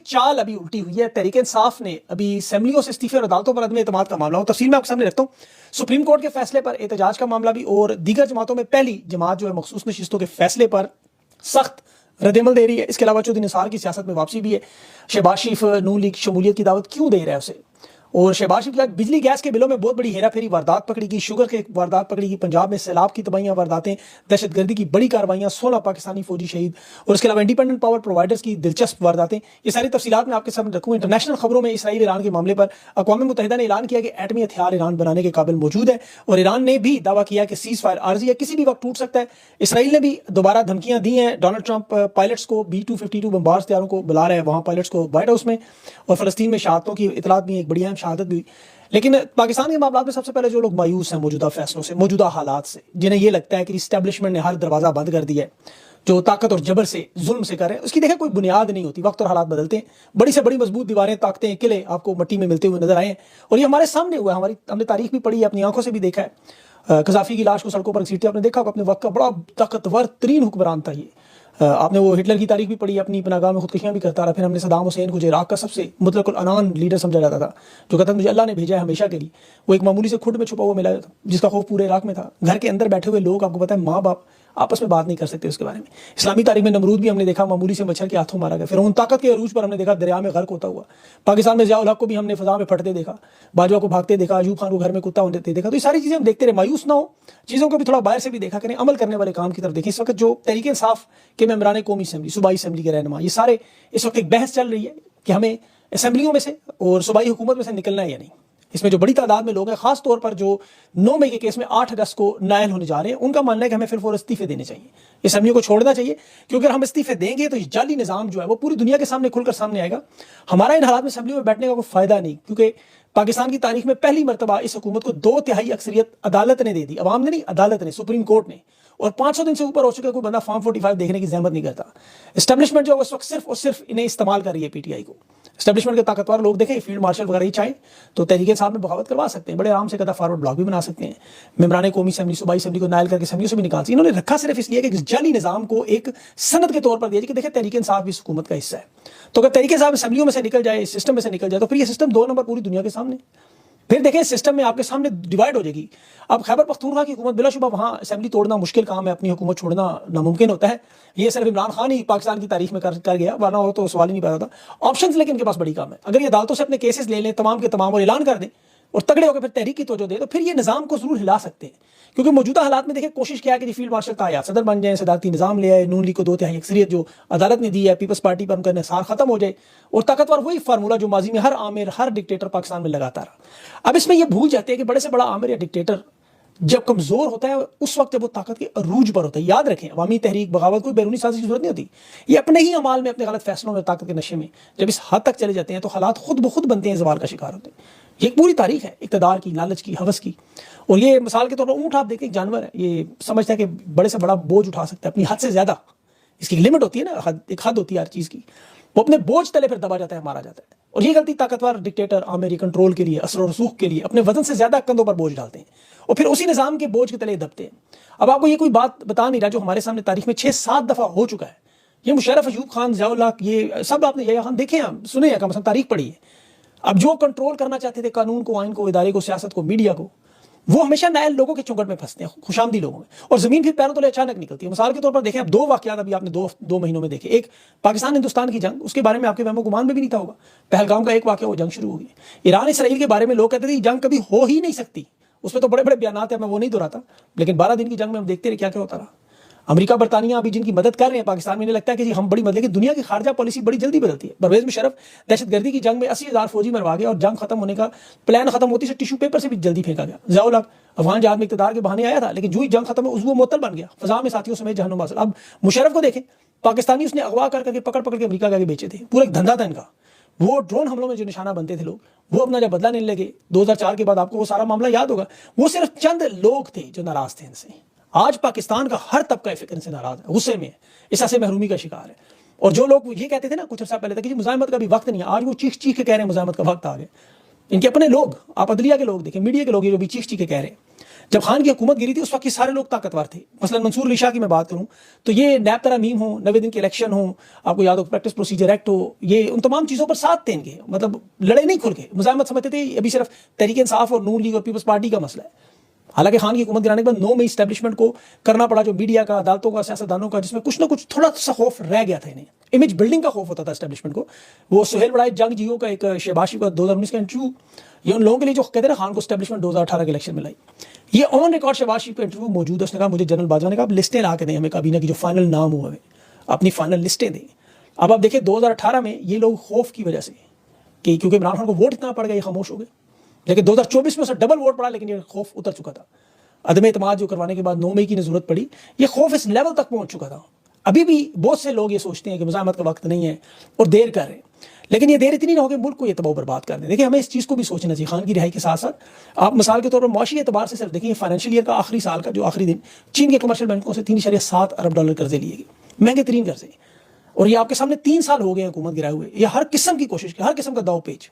चाल अभी उल्टी हुई है। तहरीक इंसाफ ने अभी असेंबलियों से इस्तीफे और अदालतों पर अदम एतमाद का मामला हो, तफसील में आपके सामने रखता हूँ। सुप्रीम कोर्ट के फैसले पर एहतजाज का मामला भी, और दीगर जमातों में पहली जमात जो है मखसूस नशिस्तों के फैसले पर सख्त रद्दमल दे रही है। इसके अलावा चौधरी निसार की सियासत में वापसी भी है। शहबाज शरीफ नून लीग शमूलियत की दावत क्यों दे रहा है उसे, और शहबाज शरीफ बिजली गैस के बिलों में बहुत बड़ी हेरा फेरी वारदात पकड़ी गई, शुगर के वारदात पकड़ी गई, पंजाब में सैलाब की तबाहियां वारदातें, दहशतगर्दी की बड़ी कार्रवाइयां, 16 पाकिस्तानी फौजी शहीद, और इसके अलावा इंडिपेंडेंट पावर प्रोवाइडर्स की दिलचस्प वारदातें, ये सारी तफसीलात मैं आपके सामने रखूँ। इंटरनेशनल खबरों में इसराइल ईरान के मामले पर अक़वाम मुत्तहिदा ने ऐलान किया कि एटमी हथियार ईरान बनाने के काबिल मौजूद है, और ईरान ने भी दावा किया कि सीज फायर आर्जी है, किसी भी वक्त टूट सकता है। इसराइल ने भी दोबारा धमकियां दी हैं। डोनाल्ड ट्रंप पायलट्स को B-252 बम्बार्स तैयारों को बुला रहे हैं वहाँ पायलट्स को व्हाइट हाउस में, और फलस्तीन में शहादतों की इतलात भी एक बड़ी अहम शहादत भी। लेकिन पाकिस्तान के मामला में सबसे पहले जो लोग मायूस हैं मौजूदा फैसलों से, मौजूदा हालात से, जिन्हें यह लगता है कि इस्टेब्लिशमेंट ने हर दरवाजा बंद कर दिया है, जो ताकत और जबर से जुल्म से कर रहे हैं, उसकी देखें कोई बुनियाद नहीं होती। वक्त और हालात बदलते हैं, बड़ी से बड़ी मजबूत दीवारें, ताकतें, किले आपको मिट्टी में मिलते हुए नजर आए हैं, और ये हमारे सामने हुआ है। हमने तारीख भी पढ़ी है, अपनी आंखों से भी देखा है। कजाफी की लाश को सड़कों पर घसीटते आपने देखा, अपने वक्त का बड़ा ताकतवर तरीन हुक्मरान था ये। आपने वो हिटलर की तारीख भी पढ़ी, अपनी पनागाह में खुदकुशियां भी करता रहा। फिर हमने सदाम हुसैन को जो इराक का सबसे मुतलकुल अनान लीडर समझा जाता था, जो कहता मुझे अल्लाह ने भेजा है हमेशा के लिए, वो एक मामूली से खुद में छुपा हुआ मिला जिसका खौफ पूरे इराक में था। घर के अंदर बैठे हुए लोग, आपको पता है माँ बाप आपस में बात नहीं कर सकते उसके बारे में। इस्लामी तारीख में नमरूद भी हमने देखा मामूली से मच्छर के हाथों मारा गया। फिर उन ताकत के अरूज पर हमने देखा दरिया में गर्क होता हुआ। पाकिस्तान में ज़िया-उल-हक को भी हमने फजा में फटते देखा, बाजवा को भागते देखा, अयूब खान को घर में कुत्ता होते देखा। तो ये सारी चीज़ें हम देखते रहे, मायूस ना हो, चीज़ों को भी थोड़ा बाहर से भी देखा करें, अमल करने वाले काम की तरफ देखें। इस वक्त जो तहरीक इंसाफ के मेंबरान कौमी असेंबली, सूबाई असेंबली के रहनुमा, ये सारे इस वक्त एक बहस चल रही है कि हमें असेंबलियों में से और सूबाई हुकूमत में से निकलना है या नहीं। इसमें जो बड़ी तादाद में लोग हैं, खास तौर पर जो 9 मई के केस में 8 अगस्त को नायल होने जा रहे हैं, उनका मानना है कि हमें फिर फौरन इस्तीफे देने चाहिए, असेंबलियों को छोड़ना चाहिए, क्योंकि अगर हम इस्तीफे देंगे तो ये जाली निज़ाम जो है वो पूरी दुनिया के सामने खुलकर सामने आएगा। हमारा इन हालात में असेंबली में बैठने का कोई फायदा नहीं, क्योंकि पाकिस्तान की तारीख में पहली मरतबा इस हुकूमत को 2/3 अक्सरियत अदालत ने दे दी, अवाम ने नहीं, अदालत ने, सुप्रीम कोर्ट ने, और 500 दिन से ऊपर हो चुके कोई बंदा फॉर्म 45 देखने की जहमत नहीं करता। एस्टेब्लिशमेंट जो इस वक्त सिर्फ और सिर्फ इन्हें इस्तेमाल कर रही है, पीटीआई को। एस्टेब्लिशमेंट के ताकतवर लोग देखें, फील्ड मार्शल वगैरह ही चाहे तो तहरीक साहब में बगावत करवा सकते हैं, बड़े आराम से कदा फॉरवर्ड ब्लॉक भी बना सकते हैं, मेंबरान कौमी असेंबली, सूबाई असेंबली को नायल करके असेंबलियों से भी निकाल सकते हैं। इन्होंने रखा सिर्फ इसलिए कि जाली निज़ाम को एक सनद के तौर पर दिया कि देखिए तहरीक इंसाफ भी इस हुकूमत का हिस्सा है। तो अगर तहरीक इंसाफ असेंबलियों में से निकल जाए, सिस्टम में से निकल जाए, तो फिर ये सिस्टम 2 नंबर पूरी दुनिया के सामने, फिर देखें सिस्टम में आपके सामने डिवाइड हो जाएगी। अब खैबर पख्तूनख्वा की हुकूमत, बिलाशुबा वहाँ असेंबली तोड़ना मुश्किल काम है, अपनी हुकूमत छोड़ना नामुमकिन होता है। ये सिर्फ इमरान खान ही पाकिस्तान की तारीख में कर गया, वरना हो तो सवाल ही नहीं पैदा था। ऑप्शंस लेकिन इनके पास बड़ी कम है। अगर ये अदालतों से अपने केसेस ले लें तमाम के तमाम और ऐलान कर दें और तगड़े होकर फिर तहरीक की तवज्जो दे, तो फिर ये निज़ाम को जरूर हिला सकते हैं। क्योंकि मौजूदा हालात में देखिए कोशिश किया कि फील्ड मार्शल का आया सदर बन जाए, सदारती निज़ाम ले आए, नून लीग को 2/3 अक्सरियत जो अदालत ने दी है, पीपल्स पार्टी पर उनका निसार खत्म हो जाए, और ताकतवर वही फार्मूला जो माजी में हर आमिर, हर डिक्टेटर पाकिस्तान में लगाता रहा। अब इसमें यह भूल जाते हैं कि बड़े से बड़ा आमिर या डिक्टेटर जब कमजोर होता है उस वक्त जब वो ताकत के अरूज पर होता है। याद रखें, अवामी तहरीक, बगावत, कोई बैरूनी साजिश की जरूरत नहीं होती। ये अपने ही अमाल में, अपने गलत फैसलों में, ताकत के नशे में जब इस हद तक चले जाते हैं तो हालात खुद ब खुद बनते हैं, जवाल का शिकार होते हैं। ये एक पूरी तारीख है इक़्तिदार की, लालच की, हवस की। और ये मिसाल के तौर पर ऊँट आप देखें, एक जानवर है, ये समझता है कि बड़े से बड़ा बोझ उठा सकता है अपनी हद से ज्यादा। इसकी लिमिट होती है ना, एक हद होती है हर चीज़ की। वो अपने बोझ तले फिर दबा जाता है, मारा जाता है। और ये गलती ताकतवर डिक्टेटर आमिरी कंट्रोल के लिए, असर और रसूख के लिए अपने वजन से ज्यादा कंधों पर बोझ डालते हैं और फिर उसी निज़ाम के बोझ के तले दबते हैं। अब आपको ये कोई बात बता नहीं रहा जो हमारे सामने तारीख में 6-7 दफ़ा हो चुका है। ये मुशर्रफ, अयूब खान, ज़िया-उल-हक, ये सब आपने यही खान देखे हैं, सुने हैं, कम से कम तारीख पढ़ी है। अब जो कंट्रोल करना चाहते थे कानून को, आइन को, इदारे को, सियासत को, मीडिया को, वो हमेशा नायल लोगों के चुंगट में फंसते हैं, खुशामदी लोगों में, और जमीन फिर पैरों तले अचानक निकलती है। मिसाल के तौर पर देखें, अब 2 वाकयात अभी आपने दो महीनों में देखे। एक पाकिस्तान हिंदुस्तान की जंग, उसके बारे में आपके वहमो गुमान में भी नहीं था होगा। पहलगाम का एक वाकया, वो जंग शुरू हो गई। ईरान इसराइल के बारे में लोग कहते थे जंग कभी हो ही नहीं सकती, उसमें तो बड़े बड़े बयान है, मैं वो नहीं दोहराता, लेकिन 12 दिन की जंग में हम देखते रहे क्या क्या होता रहा। अमेरिका, बरतानिया अभी जिनकी मदद कर रहे हैं पाकिस्तान में, इन्हें लगता है कि जी हम बड़ी मदद, लेकिन दुनिया की खारजा पॉलिसी बड़ी जल्दी बदलती है। परवेज मुशर्रफ दहशतगर्दी की जंग में 80,000 फौजी मरवा गया और जंग खत्म होने का प्लान खत्म होती से टिश्यू पेपर से भी जल्दी फेंका गया। ज़िया-उल-हक अफगान जहाज में इक़्तिदार के बहाने आया था, लेकिन जो ही जंग खत्म है वो मुअत्तल बन गया, फजा में साथियों समेत जहन्नुम हासिल। अब मुशर्रफ को देखें, पाकिस्तानी उसने अगवा करके पकड़ के अमेरिका के आगे बेचे थे, पूरा एक धंधा था इनका। वो ड्रोन हमलों में जो निशाना बनते थे लोग, वो अपना जब बदला लेने लगे 2004 के बाद, आपको वो सारा मामला याद होगा। वो सिर्फ चंद लोग थे जो नाराज थे इनसे। आज पाकिस्तान का हर तबका फिक्र से नाराज है, गुस्से में है, इस से महरूमी का शिकार है। और जो लोग ये कहते थे ना कुछ अर्सा पहले तक कि मुजाहिमत का भी वक्त नहीं है, आज वो चीख चीख के कह रहे हैं मुजाहिमत का वक्त आ गया। इनके अपने लोग, आप अदलिया के लोग देखें, मीडिया के लोग, जो भी चीख चीख के कह रहे हैं जब खान की हुकूमत गिरी थी उस वक्त ये सारे लोग ताकतवर थे। मसलन मंसूर अली शाह की मैं बात करूं तो ये नैब तरामीम हो, 90 दिन के इलेक्शन हो, आपको याद हो प्रैक्टिस प्रोसीजर एक्ट हो, ये उन तमाम चीज़ों पर साथ थे इनके, मतलब लड़े नहीं खुल के, मुजाहमत समझते थे अभी सिर्फ तहरीक इंसाफ और नून लीग और पीपल्स पार्टी का मसला है। हालांकि खान की हुकूमत गिराने के बाद 9 मई इस्टेब्लिशमेंट को करना पड़ा, जो मीडिया का, अदालतों का, सियासतदानों का, जिसमें कुछ ना कुछ थोड़ा सा खौफ रह गया था इन्हें, इमेज बिल्डिंग का खौफ होता था इस्टेब्लिशमेंट को। वो सुहेल बड़ाई जंग जियो का एक शहबाज शरीफ का 2019 का इंटरव्यू, ये उन लोगों के लिए जो कहते हैं खान को इस्टेब्लिशमेंट 2018 के इलेक्शन में लाई, ये ऑन रिकॉर्ड शहबाज शरीफ का इंटरव्यू मौजूद है। उसने कहा मुझे जनरल बाजवा ने कहा आप लिस्टें ला के दें हमें काबीना की, जो फाइनल नाम हुआ है अपनी फाइनल लिस्टें दें। अब आप देखिए 2018 में ये लोग खौफ की वजह से कि क्योंकि इमरान खान को वोट इतना पड़ गया, ये खामोश हो गए, लेकिन 2024 में उसे डबल वोट पड़ा, लेकिन ये खौफ उतर चुका था। अदम एतमाद जो करवाने के बाद 9 मई की जरूरत पड़ी, ये खौफ इस लेवल तक पहुंच चुका था। अभी भी बहुत से लोग ये सोचते हैं कि मुज़ाहमत का वक्त नहीं है और देर कर रहे हैं, लेकिन ये देर इतनी ना हो कि मुल्क को ये तबाह बर्बाद कर दे। देखिए हमें इस चीज़ को भी सोचना चाहिए। खान की रिहाई के साथ साथ आप मिसाल के तौर पर मुआशी एतबार से सिर्फ देखिए फाइनेंशियल ईयर का आखिरी साल का जो आखिरी दिन चीन के कमर्शियल बैंकों से 3.7 अरब डॉलर कर्जे लिए गए, महंगे तरीन कर्जे, और ये आपके सामने 3 साल हो गए हुकूमत गिराए हुए। ये हर किस्म की कोशिश की, हर किस्म का दाव पेच,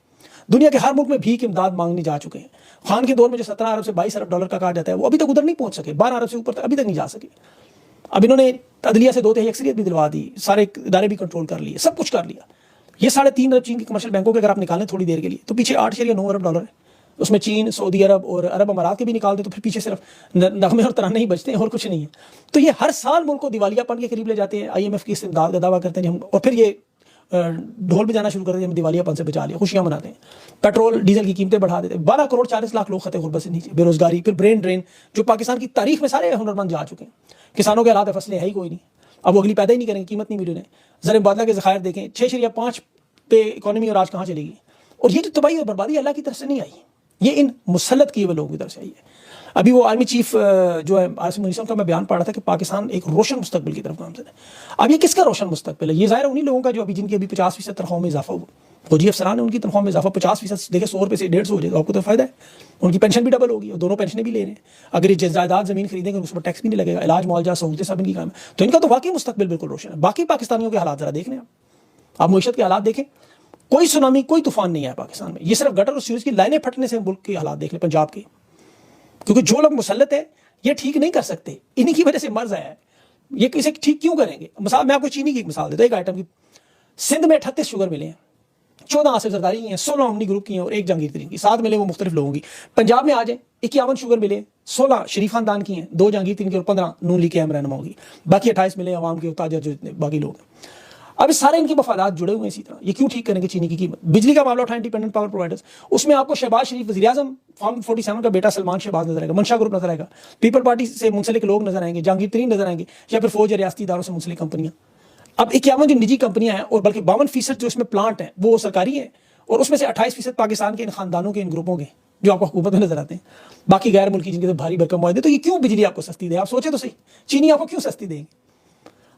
दुनिया के हर मुल्क में भीख इमदाद मांगने जा चुके हैं। खान के दौर में जो 17 अरब से 22 अरब डॉलर का कहा जाता है वो अभी तक उधर नहीं पहुंच सके, 12 अरब से ऊपर तक अभी तक नहीं जा सके। अब इन्होंने अदलिया से 2/3 अक्सरियत भी दिलवा दी, सारे इदारे भी कंट्रोल कर लिए, सब कुछ कर लिया। ये 3.5 अरब चीन के कमर्शियल बैंकों के अगर आप निकालें थोड़ी देर के लिए तो पीछे 8.9 अरब डॉलर है। उसमें चीन, सऊदी अरब और अरब अमारात के भी निकाल दे तो फिर पीछे सिर्फ नगमे और तराने ही बचते हैं और कुछ नहीं है। तो ये हर साल मुल्क को दिवालियापन के करीब ले जाते हैं। IMF की इस्तेमदाद का दावा करते हैं हम, और फिर ये ढोल बजाना शुरू कर देते हैं, हम दिवालियापन से बचा लिया, खुशियां मनाते हैं। पेट्रोल डीजल की कीमतें बढ़ा देते हैं, 12 करोड़ 40 लाख लोग खतरे गुर्बत से नीचे, बेरोजगारी, फिर ब्रेन ड्रेन जो पाकिस्तान की तारीख में सारे हुनरमंद जा चुके हैं। किसानों के हालात फसलें है ही कोई नहीं, अब वो अगली पैदा ही नहीं करेंगे, कीमत नहीं मिली उन्हें। ज़र मुबादला के ज़खायर देखें 6.5 पे इकॉनमी और आज कहाँ चलेगी। और ये जो तबाही और बर्बादी अल्लाह की तरफ से नहीं आई, ये इन मुसल्लत किए हुए लोगों की तरफ से आई है। अभी वो आर्मी चीफ जो है आसिम मुनीर का मैं बयान पढ़ा था कि पाकिस्तान एक रोशन मुस्तकबिल की तरफ गामज़द है। अब ये किसका रोशन मुस्तकबिल है? ये ज़ाहिर उन्हीं लोगों का जो अभी जिनकी अभी 50% तनख्वाह में इजाफा हुआ, फौजी अफसरान है, उनकी तनख्वाह में इजाफा 50%, देखिए 100 रुपये से 150 हो जाएगा, आपको तो फायदा है। उनकी पेंशन भी डबल होगी और दोनों पेंशनें भी ले रहे हैं। अगर ये जायदाद ज़मीन खरीदेंगे उस पर टैक्स भी नहीं लगेगा, इलाज मुआवजा सहूलतें सब इनकी काम है, तो इनका तो वाकई मुस्तकबिल बिल्कुल रोशन है। बाकी पाकिस्तानियों के हालात ज़रा देख लें आप मईशत के हालात देखें, कोई सुनामी कोई तूफान नहीं आया पाकिस्तान में। ये सिर्फ गटर और सीवरेज की लाइनें फटने से मुल्क के हालात देख लें पंजाब के, क्योंकि जो लोग मुसल्लत है ये ठीक नहीं कर सकते, इन्हीं की वजह से मर्ज आया है। ये इसे ठीक क्यों करेंगे? मिसाल मैं आपको चीनी की एक मिसाल देता हूं, एक आइटम की। सिंध में 38 शुगर मिले हैं, 14 आसिफ जरदारी की हैं, 16 अमनी ग्रुप की हैं और 1 जहांगीर तरीन की, 7 मिले वो मुख्तलिफ लोगों की। पंजाब में आ जाए 51 शुगर मिले, 16 शरीफ खानदान की हैं, 2 जहांगीर तरीन की और 15 नून लीग के अहम रहनुमाओं की, बाकी 28 मिले अवाम के ताजर जो बाकी लोग हैं। अब सारे इनके मफादात जुड़े हुए हैं इसी तरह। ये क्यों ठीक करेंगे चीनी की कीमत? बिजली का मामला उठाएं, इंडिपेंडेंट पावर प्रोवाइडर्स, उसमें आपको शहबाज शरीफ वज़ीर आज़म, फॉर्म 47 का बेटा सलमान शहबाज नजर आएगा, मंशा ग्रुप नजर आएगा, पीपल पार्टी से मुंसलिक लोग नजर आएंगे, जहांगीर तरीन नजर आएंगे, या फिर फौज या रियासती इदारों से मुंसलिक कंपनियां। अब 51 जो निजी कंपनियां हैं और बल्कि 52% जो इसमें प्लांट हैं वो सरकारी है, और उसमें से 28% पाकिस्तान के इन खानदानों के, इन ग्रुपों के जो आपको हुकूमत में नजर आते हैं, बाकी गैर मुल्की जिनके तो भारी भरकम मुआहदे। तो ये क्यों बिजली आपको सस्ती दे? आप सोचे तो सही, चीनी आपको क्यों सस्ती देंगे?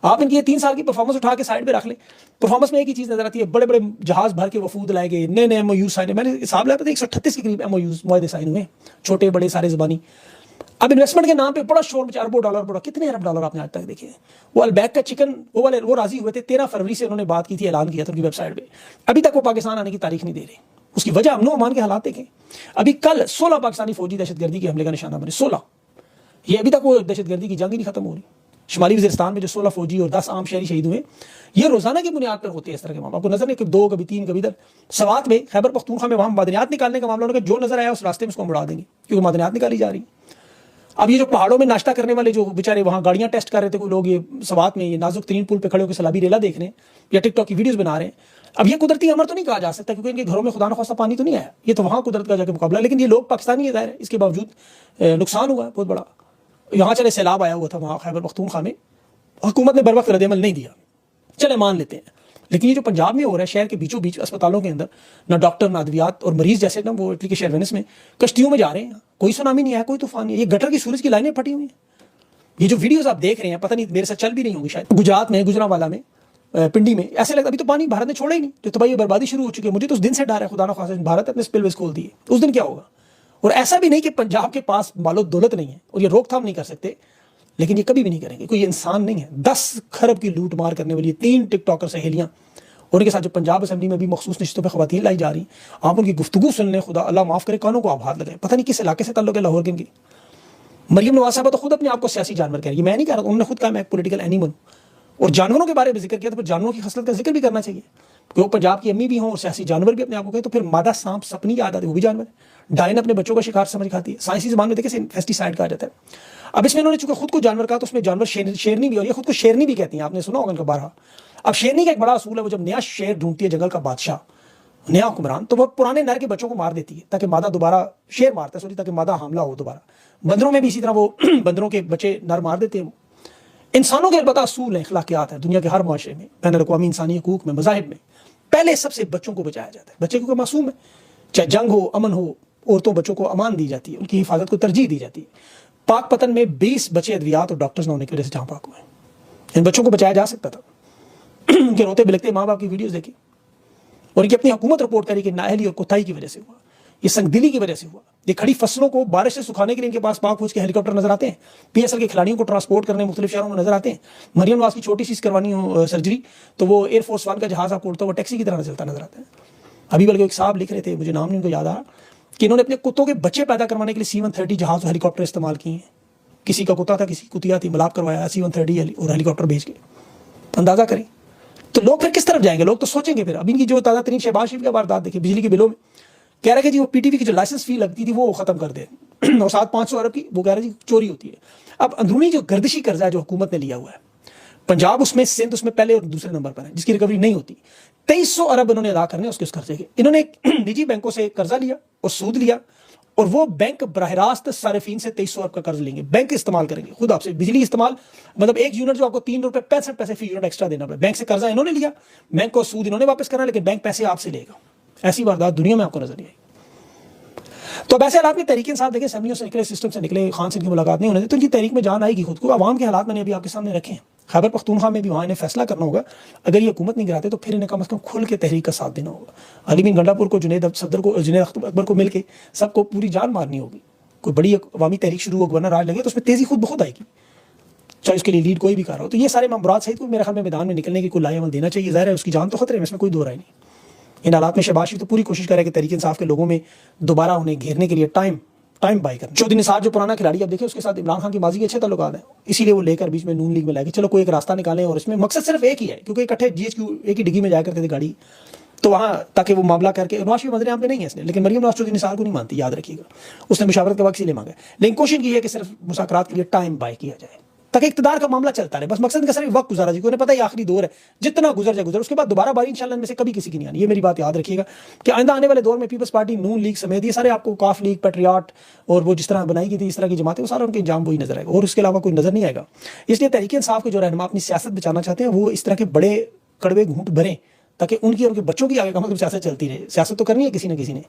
आप इनकी ये 3 साल की परफॉर्मेंस उठा के साइड पे रख लें। परफॉर्मेंस में एक ही चीज़ नजर आती है, बड़े बड़े जहाज भर के वफूद लाए गए, नए नए MOU साइन, मैंने हिसाब लगाया था 138 के करीब MOU मुआहदे साइन हुए, छोटे बड़े सारे ज़बानी। अब इन्वेस्टमेंट के नाम पे बड़ा शोर मचा, अरबों डॉलर पड़ा, कितने अरब डॉलर आपने आज तक देखे? वो अलबैक का चिकन वो वाले वो राजी हुए थे, 13 फरवरी से उन्होंने बात की थी, ऐलान किया था उनकी वेबसाइट पे, अभी तक वो पाकिस्तान आने की तारीख नहीं दे रहे। उसकी वजह अमनो अमान के हालात देखें। अभी कल 16 पाकिस्तानी फौजी दहशतगर्दी के हमले का निशाना बने, 16। ये अभी तक वो दहशतगर्दी की जंग ही नहीं खत्म हो रही। शुमाली वज़ीरिस्तान में जो 16 फौजी और 10 आम शहरी शहीद हुए, ये रोजाना की बुनियाद पर होते हैं इस तरह के मामले। आपको नजर नहीं कि 2 कभी 3 कभी इधर सवात में खैबर पख्तूनख्वा में वहां मादनियात निकालने का मामला, जो नजर आया उस रास्ते में उसको उड़ा देंगे क्योंकि मादनियात निकाली जा रही। अब ये जो पहाड़ों में नाश्ता करने वाले जो बेचारे वहाँ गाड़ियाँ टेस्ट कर रहे थे कोई लोग, ये सवात में ये नाजुक तरीन पुल पे खड़े होकर सलाबी रेला देख रहे हैं या टिकटॉक की वीडियोस बना रहे हैं। अब ये कुदरती अमर तो नहीं कहा जा सकता क्योंकि इनके घरों में खुदा न खास्ता पानी तो नहीं आया, ये तो वहाँ कुदरत का जाकर मुकाबला। लेकिन ये लोग पाकिस्तानी है, ज़ाहिर है इसके बावजूद नुकसान हुआ है बहुत बड़ा। यहाँ चले सैलाब आया हुआ था वहाँ खैबर पख्तूनख्वा में, हुकूमत ने बर वक्त रद्द-ए-अमल नहीं दिया, चले मान लेते हैं। लेकिन ये जो पंजाब में हो रहा है, शहर के बीचों बीच अस्पतालों के अंदर ना डॉक्टर ना अद्वियात, और मरीज जैसे ना वो इटली के शहर वेनिस में कश्तियों में जा रहे हैं, कोई सुनामी नहीं आया, कोई तूफान नहीं है, ये गटर की सूरज की लाइनें फटी हुई हैं। ये जो वीडियोस आप देख रहे हैं, पता नहीं मेरे साथ चल भी नहीं होंगी शायद, गुजरात में गुजरांवाला में पिंडी में ऐसे लगता अभी तो पानी भारत ने छोड़ा ही नहीं, जो तबाही बर्बादी शुरू हो चुकी है। मुझे तो उस दिन से डर है, खुदा ना खास्ता भारत अपने स्पिलवेज खोल दिए उस दिन क्या होगा। और ऐसा भी नहीं कि पंजाब के पास मालो दौलत नहीं है और ये रोकथाम नहीं कर सकते, लेकिन ये कभी भी नहीं करेंगे। कोई इंसान नहीं है 10 खरब की लूट मार करने वाली 3 टिकटॉकर सहेलियां, और उनके साथ जो पंजाब असेंबली में भी मखसूस नशिस्तों पर ख़वातीन लाई जा रही, आप उनकी गुफ्तगू सुनने, खुदा अल्लाह माफ़ करे कानों को आप हाथ लगाए, पता नहीं किस इलाके से ताल्लुक़ है लाहौर के इनकी। मरियम नवाज साहब तो खुद अपने आप को सियासी जानवर कह रही है, मैं नहीं कह रहा, उन्होंने खुद कहा मैं पॉलिटिकल एनिमल हूँ। और जानवरों के बारे में जिक्र किया तो फिर जानवरों की खसलत का जिक्र भी करना चाहिए, क्योंकि वो पंजाब की अम्मी भी हों और सियासी जानवर भी अपने आप को कहें, तो फिर मादा सांप सपनी की आदत है, वो भी जानवर है। डायन अपने बच्चों का शिकार समझ खाती है, साइंसी जबान में देखिए पेस्टिसाइड कहा जाता है। अब इसमें इन्होंने चूंकि खुद को जानवर कहा तो उसमें जानवर शेरनी भी, और ये खुद को शेरनी भी कहती हैं, आपने सुना होगा इनका बारहा। अब शेरनी का एक बड़ा असूल है, वो जब नया शेर ढूंढती है जंगल का बादशाह, नया हुक्मरान, तो वो पुराने नर के बच्चों को मार देती है ताकि मादा दोबारा, शेर मारता है सॉरी, ताकि मादा हमला हो दोबारा। बंदरों में भी इसी तरह वो बंदरों के बच्चे नर मार देते हैं। इंसानों के अलबत्ता असूल है, अखलाकियात है, दुनिया के हर माशरे में, बैनुल-अक़वामी इंसानी हकूक में, मज़ाहिब में पहले सबसे बच्चों को बचाया जाता है। बच्चे क्योंकि मासूम है, चाहे जंग हो, अमन हो, औरतों बच्चों को अमान दी जाती है, उनकी हिफाजत को तरजीह दी जाती है। पाक पतन में 20 बच्चे अद्वियात और डॉक्टर्स न होने की वजह से जहाँ पाक हुए, इन बच्चों को बचाया जा सकता था। उनके रोते बिलखते माँ बाप की वीडियोस देखी, और इनकी अपनी हुकूमत रिपोर्ट करी कि नाअहली और कोताही की वजह से हुआ, ये संगदिली की वजह से हुआ। ये खड़ी फसलों को बारिश से सुखाने के लिए इनके पास पाक फौज के हेलीकॉप्टर नजर आते हैं, PSL के खिलाड़ियों को ट्रांसपोर्ट करने मुख्तलिफ शहरों में नजर आते हैं। मरियम नवाज की छोटी सी करवानी हो सर्जरी तो वो एयरफोर्स 1 का जहाज आपको उड़ता हुआ टैक्सी की तरह चलता नजर आता है। अभी बल्कि एक साहब लिख रहे थे, मुझे नाम नहीं उनको याद आ रहा, कि इन्होंने अपने कुत्तों के बच्चे पैदा करवाने के लिए C-130 जहाज और हेलीकॉप्टर इस्तेमाल किए हैं। किसी का कुत्ता था, किसी कुतिया थी, मिलाप करवाया, C-130 और हेलीकॉप्टर भेज के। अंदाजा करें तो लोग फिर किस तरफ जाएंगे, लोग तो सोचेंगे फिर। अभी इनकी जो ताज़ा तरीन शहबाज शरीफ की वारदात देखिए, बिजली के बिलों में कह रहे हैं कि जी वो PTV की जो लाइसेंस फी लगती थी वो खत्म कर दे, और 700-500 अरब की वो कह रहे हैं जी चोरी होती है। अब अंदरूनी जो गर्दिशी कर्जा है जो हुकूमत ने लिया हुआ है, पंजाब उसमें, सिंध उसमें पहले और दूसरे नंबर पर है, जिसकी रिकवरी नहीं होती। 2300 अरब इन्होंने अदा करने उसके उस कर्जे के। इन्होंने निजी बैंकों से कर्जा लिया और सूद लिया, और वो बैंक बराह रास्त सारिफीन से 2300 अरब का कर्ज लेंगे, बैंक इस्तेमाल करेंगे खुद आपसे। बिजली इस्तेमाल मतलब 1 यूनिट जो आपको 3 रुपए 65 पैसे फी यूनिट एक्स्ट्रा देना पड़े, बैंक से कर्जा इन्होंने लिया, बैंक को सूद इन्होंने वापस करना, लेकिन बैंक पैसे आपसे लेगा। ऐसी वारदात दुनिया में आपको नजर नहीं आई। तो अब ऐसे हालात में तहरीक इंसाफ देखें, असेंबलियों से निकले, सिस्टम से निकले, खान से इनकी मुलाकात नहीं होने दी, तो इनकी तहरीक में जान आएगी खुद को। आवाम के हालात मैंने अभी आपके सामने रखे हैं। खैबर पख्तूनख्वा में भी वहाँ इन्हें फैसला करना होगा, अगर ये हुकूमत नहीं गिराते तो फिर इन्हें कम अज़ कम खुल के तहरीक का साथ देना होगा। अली बिन गंडापुर को, जुनैद सदर को, जुनैद अकबर को मिलकर सबको पूरी जान मारनी होगी। कोई बड़ी अवामी तहरीक शुरू हो, गवर्नर राज लगे तो उसमें तेज़ी खुद ब खुद आएगी, चाहे उसके लिए लीड कोई भी कर रहा हो। तो ये सारे मामलात सहित को मेरे ख्याल में मैदान में निकलने की कोई लाएअमल देना चाहिए। ज़ाहिर है उसकी जान तो खतरे में, इसमें कोई दो राय नहीं। इन हालात में शहबाज शरीफ तो पूरी कोशिश करे कि तहरीक इंसाफ के लोगों में दोबारा उन्हें घेरने के लिए टाइम बाई करना। चौधरी निसार जो पुराना खिलाड़ी, अब देखिए उसके साथ इमरान खान की माजी के अच्छे ताल्लुकात हैं, इसीलिए वो लेकर बीच में नून लीग में लाएंगे, चलो कोई एक रास्ता निकालें। और इसमें मकसद सिर्फ एक ही है, क्योंकि इकट्ठे GHQ एक ही डिग्गी में जाया करते थे गाड़ी, तो वहाँ ताकि वो मामला करके, नवाज शरीफ वज़ीर आज़म पे नहीं है इसने, लेकिन मरियम नवाज चौधरी निसार को नहीं मानती, याद रखिएगा। उसने मुशावरत का वक्त इसीलिए मांगा, लेकिन कोशिश की है कि सिर्फ मुज़ाकरात के लिए टाइम बाय किया जाए ताकि इक़्तिदार का मामला चलता रहे। बस मकसद का सिर्फ वक्त गुजारा जी, उन्हें पता है आखिरी दौर है, जितना गुजर जाए गुजर, उसके बाद दोबारा बारी इंशाल्लाह में से कभी किसी की नहीं आनी। ये मेरी बात याद रखिएगा कि आइंदा आने वाले दौर में पीपल्स पार्टी, नून लीग समेत ये सारे आपको काफ लीग, पेट्रियाट और वो जिस तरह बनाई गई थी इस तरह की जमातें, वो सारा उनके इंजाम वही नजर आएगा, और उसके अलावा कोई नजर नहीं आएगा। इसलिए तहरीक इंसाफ के जो रहनुमा अपनी सियासत बचाना चाहते हैं, वो इस तरह के बड़े कड़वे घूंट भरें ताकि उनकी और उनके बच्चों की आगे कम से कम सियासत चलती रहे। सियासत तो करनी है किसी न किसी ने,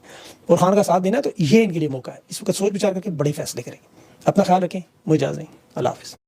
और खान का साथ देना है, तो ये इनके लिए मौका है। इस वक्त सोच विचार करके बड़े फैसले करेंगे। अपना ख्याल रखें, मुझे इजाज़त नहीं, अल्लाह हाफ़िज़।